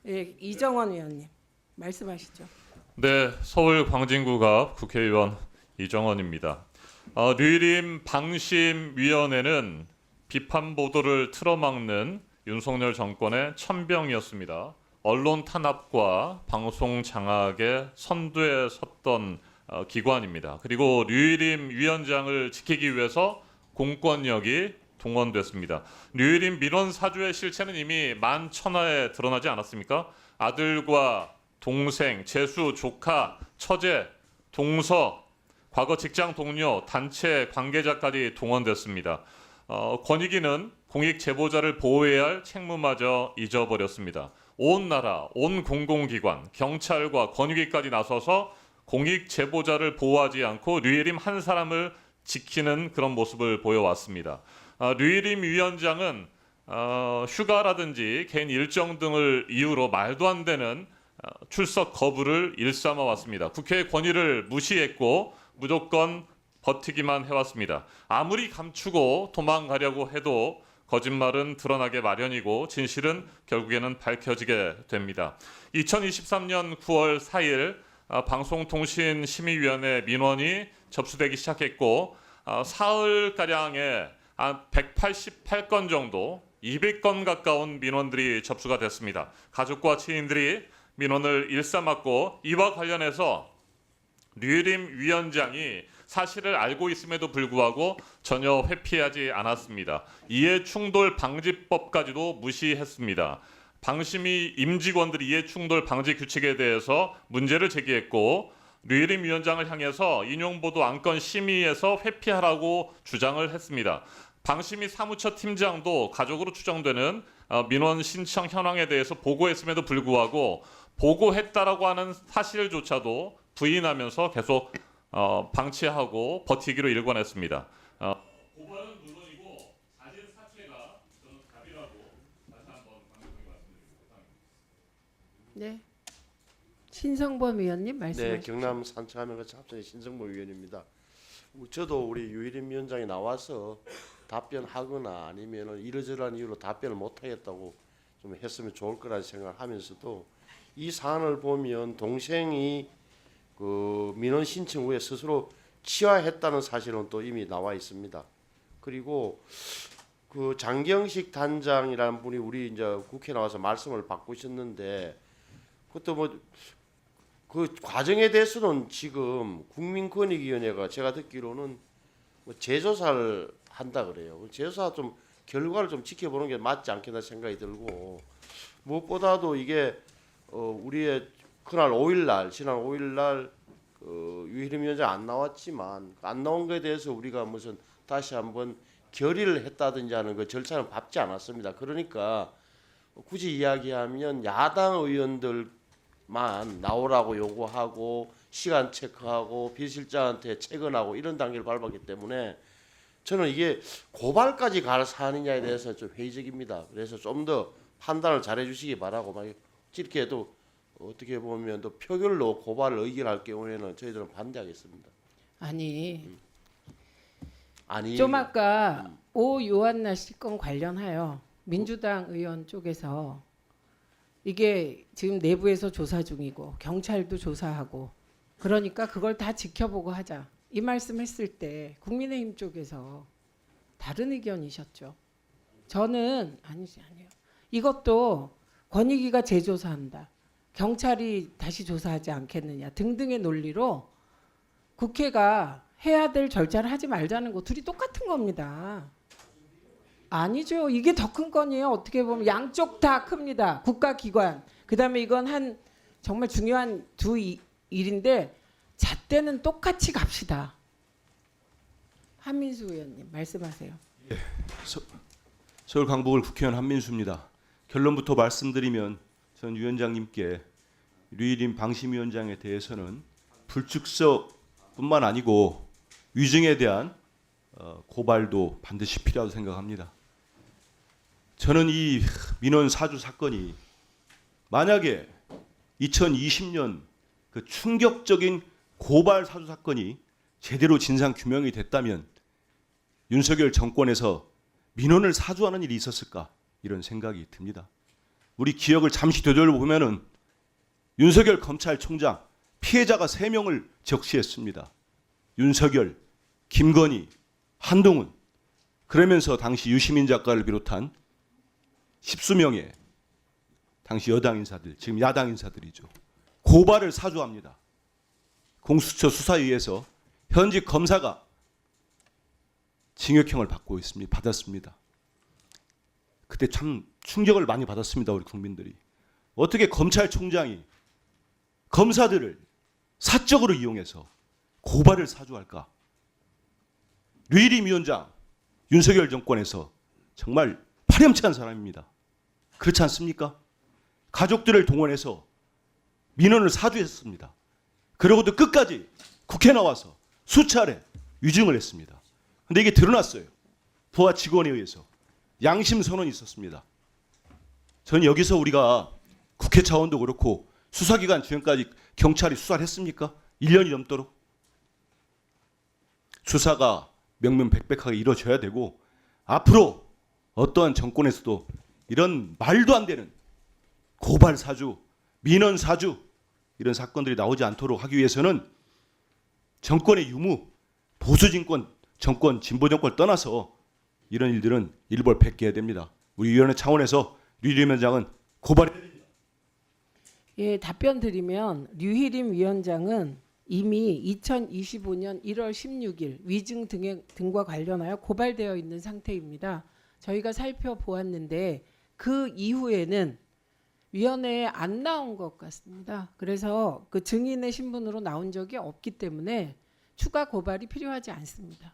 예, 이정원 의원님 말씀하시죠. 네, 서울 광진구갑 국회의원 이정원입니다. 류일임 방심위원회는 비판 보도를 틀어막는 윤석열 정권의 천병이었습니다. 언론 탄압과 방송 장악의 선두에 섰던 기관입니다. 그리고 류일임 위원장을 지키기 위해서 공권력이 동원됐습니다. 류일임 민원 사주의 실체는 이미 만천하에 드러나지 않았습니까? 아들과 동생, 재수, 조카, 처제, 동서, 과거 직장 동료, 단체 관계자까지 동원됐습니다. 권익위는 공익 제보자를 보호해야 할 책무마저 잊어버렸습니다. 온 나라, 온 공공기관, 경찰과 권익위까지 나서서 공익 제보자를 보호하지 않고 류일임 한 사람을 지키는 그런 모습을 보여왔습니다. 류일임 위원장은 휴가라든지 개인 일정 등을 이유로 말도 안 되는 출석 거부를 일삼아 왔습니다. 국회의 권위를 무시했고 무조건 버티기만 해왔습니다. 아무리 감추고 도망가려고 해도 거짓말은 드러나게 마련이고 진실은 결국에는 밝혀지게 됩니다. 2023년 9월 4일 방송통신심의위원회 민원이 접수되기 시작했고 사흘가량에 188건 정도 200건 가까운 민원들이 접수가 됐습니다. 가족과 지인들이 민원을 일삼았고 이와 관련해서 류일임 위원장이 사실을 알고 있음에도 불구하고 전혀 회피하지 않았습니다. 이해충돌 방지법까지도 무시했습니다. 방심위 임직원들이 이해충돌 방지 규칙에 대해서 문제를 제기했고 류일임 위원장을 향해서 인용보도 안건 심의에서 회피하라고 주장을 했습니다. 방심위 사무처 팀장도 가족으로 추정되는 민원 신청 현황에 대해서 보고했음에도 불구하고 보고했다라고 하는 사실조차도 부인하면서 계속 방치하고 버티기로 일관했습니다. 고발은 물론이고 자진 사퇴가 저는 답이라고 다시 한번 강력하게 말씀드립니다. 네, 신성범 의원님 네, 말씀하시죠. 경남 산청하면서 합천의 신성모 의원입니다. 저도 우리 유일임 위원장이 나와서 답변하거나 아니면 이러저러한 이유로 답변을 못하겠다고 좀 했으면 좋을 거라는 생각을 하면서도 이 사안을 보면 동생이 그 민원 신청 후에 스스로 치화했다는 사실은 또 이미 나와 있습니다. 그리고 그 장경식 단장이라는 분이 우리 이제 국회 나와서 말씀을 바꾸셨는데 그것도 뭐 그 과정에 대해서는 지금 국민권익위원회가 제가 듣기로는 뭐 재조사를 한다 그래요. 재조사 좀 결과를 좀 지켜보는 게 맞지 않겠나 생각이 들고 무엇보다도 이게 우리의 그날 5일날 지난 5일날 유일임 위원장 안 나왔지만 안 나온 것에 대해서 우리가 무슨 다시 한번 결의를 했다든지 하는 그 절차는 밟지 않았습니다. 그러니까 굳이 이야기하면 야당 의원들만 나오라고 요구하고 시간 체크하고 비서실장한테 체근하고 이런 단계를 밟았기 때문에 저는 이게 고발까지 갈 사안이냐에 대해서 좀 회의적입니다. 그래서 좀 더 판단을 잘해 주시기 바라고 막 이렇게 해도 어떻게 보면 또 표결로 고발을 의결할 경우에는 저희들은 반대하겠습니다. 아니 아니 좀 아까 오 요한나 씨 건 관련하여 민주당 의원 쪽에서 이게 지금 내부에서 조사 중이고 경찰도 조사하고 그러니까 그걸 다 지켜보고 하자 이 말씀했을 때 국민의힘 쪽에서 다른 의견이셨죠. 저는 아니에요. 이것도 권익위가 재조사한다. 경찰이 다시 조사하지 않겠느냐 등등의 논리로 국회가 해야 될 절차를 하지 말자는 거 둘이 똑같은 겁니다. 아니죠. 이게 더 큰 건이에요. 어떻게 보면 양쪽 다 큽니다. 국가기관. 그다음에 이건 한 정말 중요한 두 일인데 잣대는 똑같이 갑시다. 한민수 의원님 말씀하세요. 서울 강북을 국회의원 한민수입니다. 결론부터 말씀드리면 전 위원장님께 류일임 방심위원장에 대해서는 불출석뿐만 아니고 위증에 대한 고발도 반드시 필요하다고 생각합니다. 저는 이 민원 사주 사건이 만약에 2020년 그 충격적인 고발 사주 사건이 제대로 진상 규명이 됐다면 윤석열 정권에서 민원을 사주하는 일이 있었을까 이런 생각이 듭니다. 우리 기억을 잠시 되돌려보면은 윤석열 검찰총장 피해자가 3명을 적시했습니다. 윤석열, 김건희, 한동훈. 그러면서 당시 유시민 작가를 비롯한 10수명의 당시 여당 인사들, 지금 야당 인사들이죠. 고발을 사주합니다. 공수처 수사에 의해서 현직 검사가 징역형을 받았습니다. 그때 참 충격을 많이 받았습니다. 우리 국민들이. 어떻게 검찰총장이 검사들을 사적으로 이용해서 고발을 사주할까? 류일임 위원장, 윤석열 정권에서 정말 파렴치한 사람입니다. 그렇지 않습니까? 가족들을 동원해서 민원을 사주했습니다. 그러고도 끝까지 국회 나와서 수차례 위증을 했습니다. 근데 이게 드러났어요. 부하 직원에 의해서. 양심 선언이 있었습니다. 저는 여기서 우리가 국회 차원도 그렇고 수사기관 주변까지 경찰이 수사를 했습니까? 1년이 넘도록. 수사가 명명백백하게 이루어져야 되고 앞으로 어떠한 정권에서도 이런 말도 안 되는 고발 사주, 민원 사주 이런 사건들이 나오지 않도록 하기 위해서는 정권의 유무, 보수 정권, 진보 정권을 떠나서 이런 일들은 일벌백계해야 됩니다. 우리 위원회 차원에서 류일임 위원장은 고발해야 됩니다. 예, 답변 드리면 류일임 위원장은 이미 2025년 1월 16일 위증 등과 관련하여 고발되어 있는 상태입니다. 저희가 살펴보았는데 그 이후에는 위원회에 안 나온 것 같습니다. 그래서 그 증인의 신분으로 나온 적이 없기 때문에 추가 고발이 필요하지 않습니다.